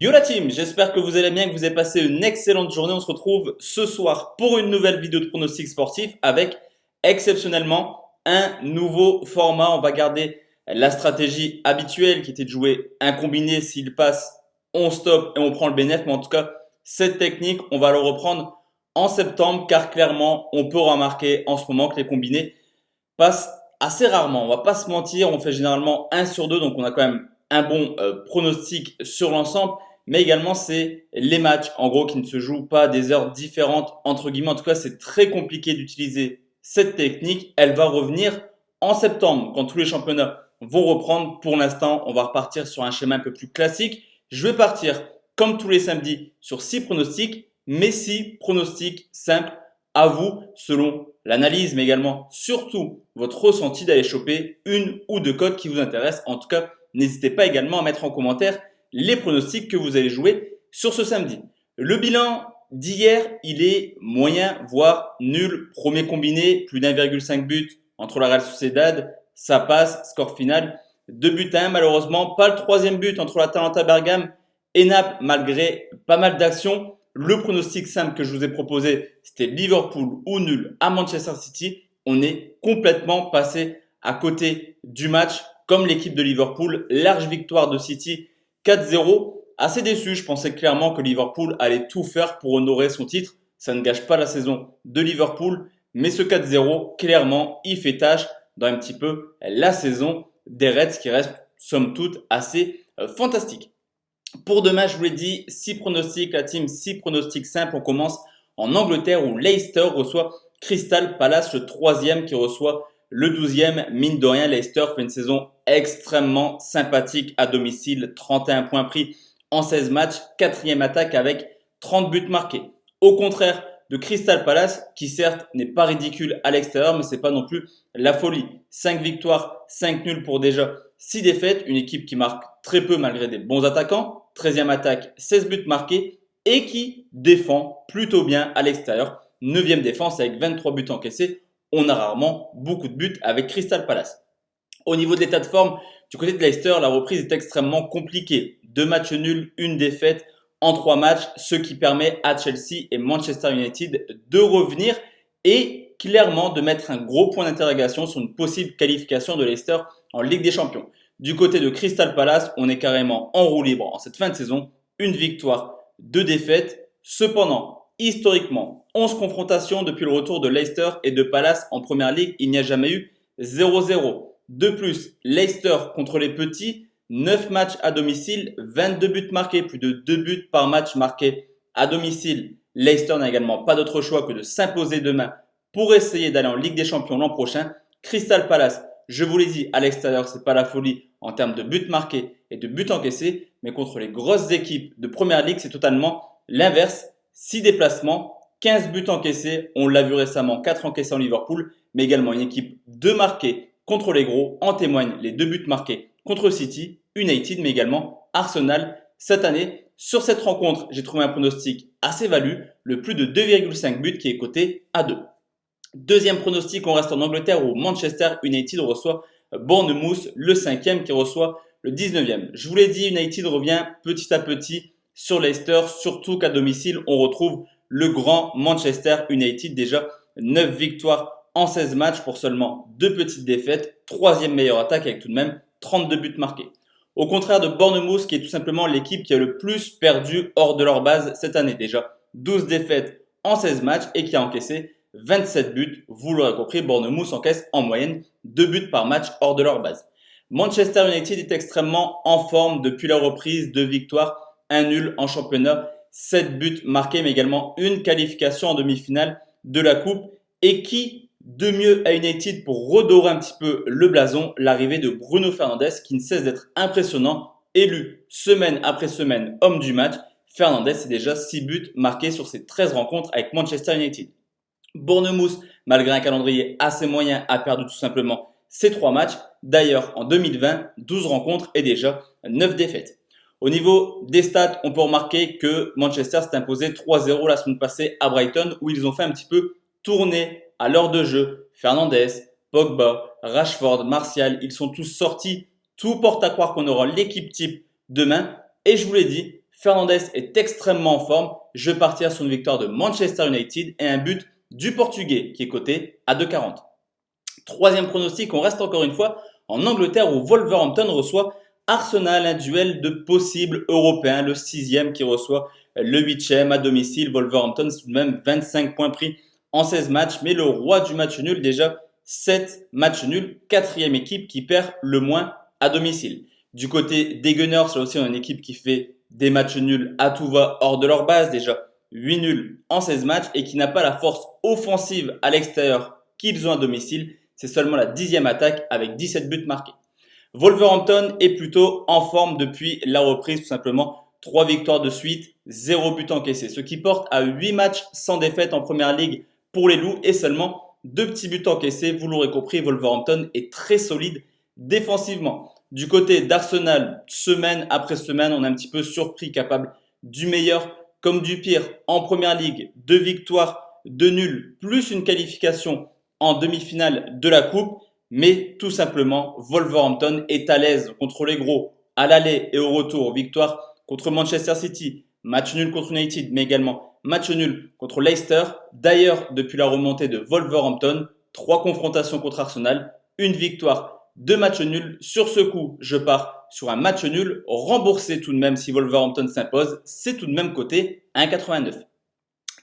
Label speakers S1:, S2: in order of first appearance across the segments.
S1: Yo la team, j'espère que vous allez bien, que vous avez passé une excellente journée. On se retrouve ce soir pour une nouvelle vidéo de pronostic sportif avec exceptionnellement un nouveau format. On va garder la stratégie habituelle qui était de jouer un combiné. S'il passe, on stoppe et on prend le bénéfice. Mais en tout cas, cette technique, on va le reprendre en septembre car clairement, on peut remarquer en ce moment que les combinés passe assez rarement. On va pas se mentir, on fait généralement 1 sur 2, donc on a quand même un bon pronostic sur l'ensemble. Mais également, c'est les matchs, en gros, qui ne se jouent pas à des heures différentes, entre guillemets. En tout cas, c'est très compliqué d'utiliser cette technique. Elle va revenir en septembre, quand tous les championnats vont reprendre. Pour l'instant, on va repartir sur un schéma un peu plus classique. Je vais partir, comme tous les samedis, sur 6 pronostics, mais 6 pronostics simples à vous, selon l'analyse, mais également surtout votre ressenti, d'aller choper une ou deux cotes qui vous intéressent. En tout cas, n'hésitez pas également à mettre en commentaire les pronostics que vous allez jouer sur ce samedi. Le bilan d'hier, il est moyen, voire nul. Premier combiné, plus d'1,5 but entre la Real Sociedad, ça passe. Score final, 2 buts à 1. Malheureusement, pas le troisième but entre l'Atalanta Bergame et Naples, malgré pas mal d'actions. Le pronostic simple que je vous ai proposé, c'était Liverpool ou nul à Manchester City. On est complètement passé à côté du match, comme l'équipe de Liverpool. Large victoire de City, 4-0. Assez déçu, je pensais clairement que Liverpool allait tout faire pour honorer son titre. Ça ne gâche pas la saison de Liverpool, mais ce 4-0, clairement, il fait tâche dans un petit peu la saison des Reds qui reste somme toute assez fantastique. Pour demain, je vous l'ai dit, 6 pronostics, la team, 6 pronostics simples. On commence en Angleterre où Leicester reçoit Crystal Palace, le troisième qui reçoit le 12e. Mine de rien, Leicester fait une saison extrêmement sympathique à domicile. 31 points pris en 16 matchs, quatrième attaque avec 30 buts marqués. Au contraire de Crystal Palace, qui certes n'est pas ridicule à l'extérieur, mais c'est pas non plus la folie. 5 victoires, 5 nuls pour déjà 6 défaites. Une équipe qui marque très peu malgré des bons attaquants. 13e attaque, 16 buts marqués et qui défend plutôt bien à l'extérieur. 9e défense avec 23 buts encaissés. On a rarement beaucoup de buts avec Crystal Palace. Au niveau de l'état de forme, du côté de Leicester, la reprise est extrêmement compliquée. 2 matchs nuls, 1 défaite en 3 matchs, ce qui permet à Chelsea et Manchester United de revenir et clairement de mettre un gros point d'interrogation sur une possible qualification de Leicester en Ligue des Champions. Du côté de Crystal Palace, on est carrément en roue libre en cette fin de saison. Une victoire, 2 défaites. Cependant, historiquement, 11 confrontations depuis le retour de Leicester et de Palace en Première Ligue. Il n'y a jamais eu 0-0. De plus, Leicester contre les petits, 9 matchs à domicile, 22 buts marqués, plus de 2 buts par match marqués à domicile. Leicester n'a également pas d'autre choix que de s'imposer demain pour essayer d'aller en Ligue des Champions l'an prochain. Crystal Palace, je vous l'ai dit, à l'extérieur, c'est pas la folie en termes de buts marqués et de buts encaissés, mais contre les grosses équipes de Première Ligue, c'est totalement l'inverse. 6 déplacements, 15 buts encaissés, on l'a vu récemment, 4 encaissés en Liverpool, mais également une équipe de marqués contre les gros. En témoignent les 2 buts marqués contre City, United, mais également Arsenal cette année. Sur cette rencontre, j'ai trouvé un pronostic assez valu, le plus de 2,5 buts qui est coté à 2. Deuxième pronostic, on reste en Angleterre où Manchester United reçoit Bournemouth, le 5e qui reçoit le 19e. Je vous l'ai dit, United revient petit à petit sur Leicester, surtout qu'à domicile, on retrouve le grand Manchester United. Déjà 9 victoires en 16 matchs pour seulement 2 petites défaites. Troisième meilleure attaque avec tout de même 32 buts marqués. Au contraire de Bournemouth, qui est tout simplement l'équipe qui a le plus perdu hors de leur base cette année. Déjà 12 défaites en 16 matchs et qui a encaissé 27 buts. Vous l'aurez compris, Bournemouth encaisse en moyenne 2 buts par match hors de leur base. Manchester United est extrêmement en forme depuis la reprise, 2 victoires, 1 nul en championnat, 7 buts marqués, mais également une qualification en demi-finale de la Coupe. Et qui de mieux à United pour redorer un petit peu le blason, l'arrivée de Bruno Fernandes qui ne cesse d'être impressionnant, élu semaine après semaine homme du match. Fernandes c'est déjà 6 buts marqués sur ses 13 rencontres avec Manchester United. Bournemouth, malgré un calendrier assez moyen, a perdu tout simplement ses 3 matchs. D'ailleurs, en 2020, 12 rencontres et déjà 9 défaites. Au niveau des stats, on peut remarquer que Manchester s'est imposé 3-0 la semaine passée à Brighton où ils ont fait un petit peu tourner à l'heure de jeu. Fernandes, Pogba, Rashford, Martial, ils sont tous sortis. Tout porte à croire qu'on aura l'équipe type demain. Et je vous l'ai dit, Fernandes est extrêmement en forme. Je vais partir sur une victoire de Manchester United et un but du Portugais qui est coté à 2,40. Troisième pronostic, on reste encore une fois en Angleterre où Wolverhampton reçoit Arsenal, un duel de possibles européens, le 6e qui reçoit le 8e à domicile. Wolverhampton, c'est tout de même 25 points pris en 16 matchs, mais le roi du match nul, déjà 7 matchs nuls, quatrième équipe qui perd le moins à domicile. Du côté des Gunners, là aussi on a une équipe qui fait des matchs nuls à tout va hors de leur base, déjà 8 nuls en 16 matchs et qui n'a pas la force offensive à l'extérieur qu'ils ont à domicile. C'est seulement la 10e attaque avec 17 buts marqués. Wolverhampton est plutôt en forme depuis la reprise, tout simplement 3 victoires de suite, 0 but encaissé, ce qui porte à 8 matchs sans défaite en première ligue pour les Loups et seulement 2 petits buts encaissés. Vous l'aurez compris, Wolverhampton est très solide défensivement. Du côté d'Arsenal, semaine après semaine, on est un petit peu surpris, capable du meilleur comme du pire en première ligue. 2 victoires, 2 nuls, plus une qualification en demi-finale de la Coupe. Mais tout simplement, Wolverhampton est à l'aise contre les gros, à l'aller et au retour. Victoire contre Manchester City, match nul contre United, mais également match nul contre Leicester. D'ailleurs, depuis la remontée de Wolverhampton, 3 confrontations contre Arsenal, une victoire, 2 matchs nuls. Sur ce coup, je pars sur un match nul remboursé tout de même si Wolverhampton s'impose. C'est tout de même coté à 1,89.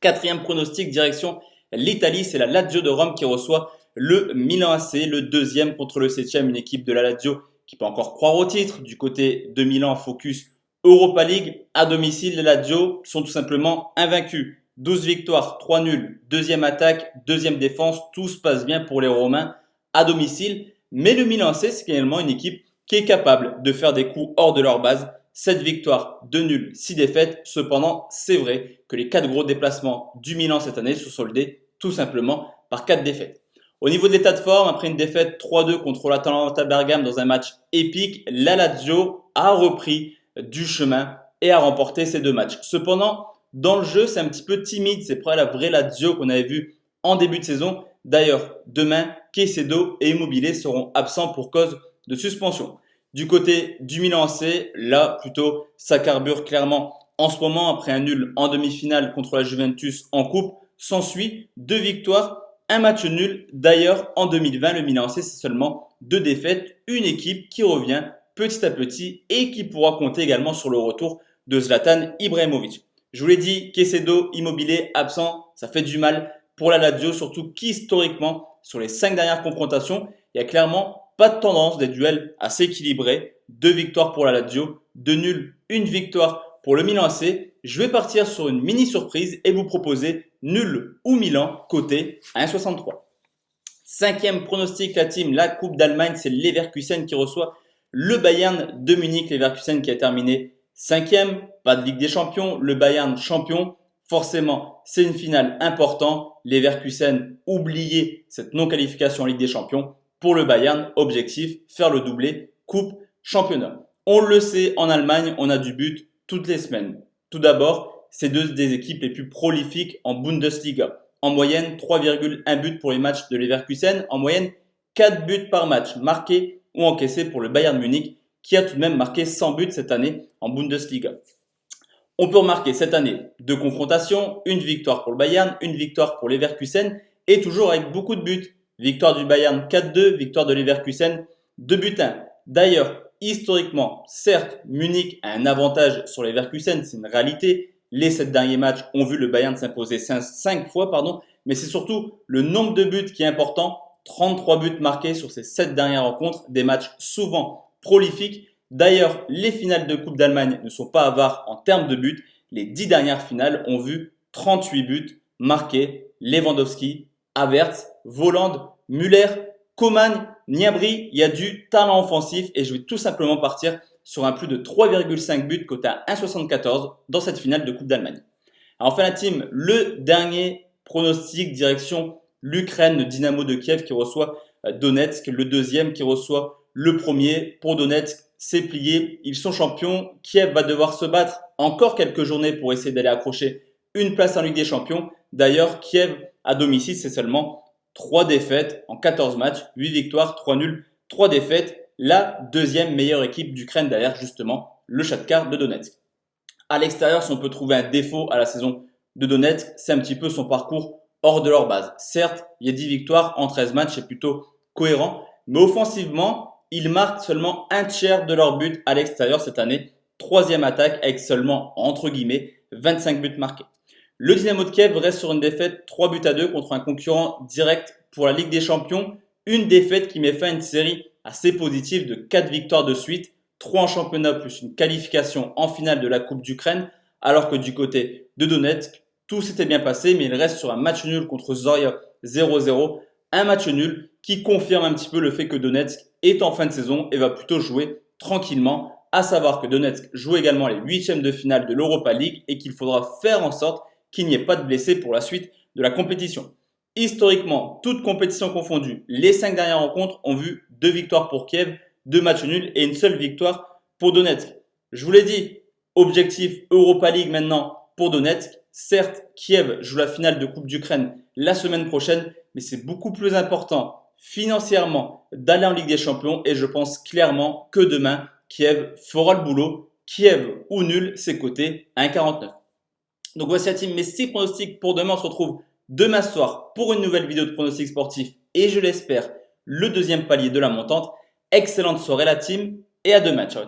S1: Quatrième pronostic, direction l'Italie, c'est la Lazio de Rome qui reçoit le Milan AC, le deuxième contre le 7e, une équipe de la Lazio qui peut encore croire au titre. Du côté de Milan, focus Europa League. À domicile, les Lazio sont tout simplement invaincus. 12 victoires, 3 nuls, deuxième attaque, deuxième défense. Tout se passe bien pour les Romains à domicile. Mais le Milan AC, c'est également une équipe qui est capable de faire des coups hors de leur base. 7 victoires, 2 nuls, 6 défaites. Cependant, c'est vrai que les 4 gros déplacements du Milan cette année sont soldés tout simplement par 4 défaites. Au niveau de l'état de forme, après une défaite 3-2 contre l'Atalanta Bergame dans un match épique, la Lazio a repris du chemin et a remporté ces 2 matchs. Cependant, dans le jeu, c'est un petit peu timide. C'est pas la vraie Lazio qu'on avait vue en début de saison. D'ailleurs, demain, Caicedo et Immobile seront absents pour cause de suspension. Du côté du Milan AC, là, plutôt, ça carbure clairement en ce moment. Après un nul en demi-finale contre la Juventus en coupe, s'ensuit 2 victoires, un match nul. D'ailleurs, en 2020, le Milan AC, c'est seulement 2 défaites. Une équipe qui revient petit à petit et qui pourra compter également sur le retour de Zlatan Ibrahimovic. Je vous l'ai dit, Caicedo, Immobile, absent, ça fait du mal pour la Lazio, surtout qu'historiquement, sur les 5 dernières confrontations, il n'y a clairement pas de tendance, des duels assez équilibrés. 2 victoires pour la Lazio, 2 nuls, 1 victoire pour le Milan AC. Je vais partir sur une mini surprise et vous proposer nul ou Milan coté à 1,63. Cinquième pronostic, la team, la Coupe d'Allemagne, c'est Leverkusen qui reçoit le Bayern de Munich. Leverkusen qui a terminé 5e, pas de Ligue des Champions, le Bayern champion. Forcément, c'est une finale importante. Leverkusen, oubliez cette non-qualification en Ligue des Champions. Pour le Bayern, objectif, faire le doublé Coupe Championnat. On le sait, en Allemagne, on a du but toutes les semaines. Tout d'abord, c'est 2 des équipes les plus prolifiques en Bundesliga. En moyenne, 3,1 buts pour les matchs de Leverkusen. En moyenne, 4 buts par match marqués ou encaissés pour le Bayern Munich qui a tout de même marqué 100 buts cette année en Bundesliga. On peut remarquer cette année 2 confrontations, une victoire pour le Bayern, une victoire pour Leverkusen et toujours avec beaucoup de buts. Victoire du Bayern 4-2, victoire de Leverkusen 2-1. D'ailleurs, historiquement, certes, Munich a un avantage sur Leverkusen, c'est une réalité. Les 7 derniers matchs ont vu le Bayern s'imposer 5 fois, mais c'est surtout le nombre de buts qui est important. 33 buts marqués sur ces 7 dernières rencontres, des matchs souvent prolifiques. D'ailleurs, les finales de Coupe d'Allemagne ne sont pas avares en termes de buts. Les 10 dernières finales ont vu 38 buts marqués. Lewandowski, Havertz, Voland, Müller, Coman, Gnabry. Il y a du talent offensif et je vais tout simplement partir sur un plus de 3,5 buts coté à 1,74 dans cette finale de Coupe d'Allemagne. Alors, enfin la team, le dernier pronostic direction l'Ukraine, le Dynamo de Kiev qui reçoit Donetsk, le deuxième qui reçoit le premier. Pour Donetsk, c'est plié, ils sont champions. Kiev va devoir se battre encore quelques journées pour essayer d'aller accrocher une place en Ligue des Champions. D'ailleurs, Kiev à domicile, c'est seulement 3 défaites en 14 matchs, 8 victoires, 3 nuls, 3 défaites. La deuxième meilleure équipe d'Ukraine derrière justement le Shakhtar de Donetsk. À l'extérieur, si on peut trouver un défaut à la saison de Donetsk, c'est un petit peu son parcours hors de leur base. Certes, il y a 10 victoires en 13 matchs, c'est plutôt cohérent, mais offensivement, ils marquent seulement un tiers de leurs buts à l'extérieur cette année. Troisième attaque avec seulement, entre guillemets, 25 buts marqués. Le Dynamo de Kiev reste sur une défaite 3-2 contre un concurrent direct pour la Ligue des Champions. Une défaite qui met fin à une série assez positive de 4 victoires de suite, 3 en championnat plus une qualification en finale de la Coupe d'Ukraine, alors que du côté de Donetsk, tout s'était bien passé, mais il reste sur un match nul contre Zorya 0-0. Un match nul qui confirme un petit peu le fait que Donetsk est en fin de saison et va plutôt jouer tranquillement. À savoir que Donetsk joue également les huitièmes de finale de l'Europa League et qu'il faudra faire en sorte qu'il n'y ait pas de blessés pour la suite de la compétition. Historiquement, toutes compétitions confondues, les 5 dernières rencontres ont vu 2 victoires pour Kiev, 2 matchs nuls et une seule victoire pour Donetsk. Je vous l'ai dit, objectif Europa League maintenant pour Donetsk. Certes, Kiev joue la finale de Coupe d'Ukraine la semaine prochaine, mais c'est beaucoup plus important financièrement d'aller en Ligue des Champions et je pense clairement que demain, Kiev fera le boulot. Kiev ou nul, c'est coté 1,49. Donc voici la team, mes 6 pronostics pour demain. On se retrouve demain soir pour une nouvelle vidéo de pronostics sportifs et je l'espère, le deuxième palier de la montante. Excellente soirée la team et à demain. Ciao, ciao.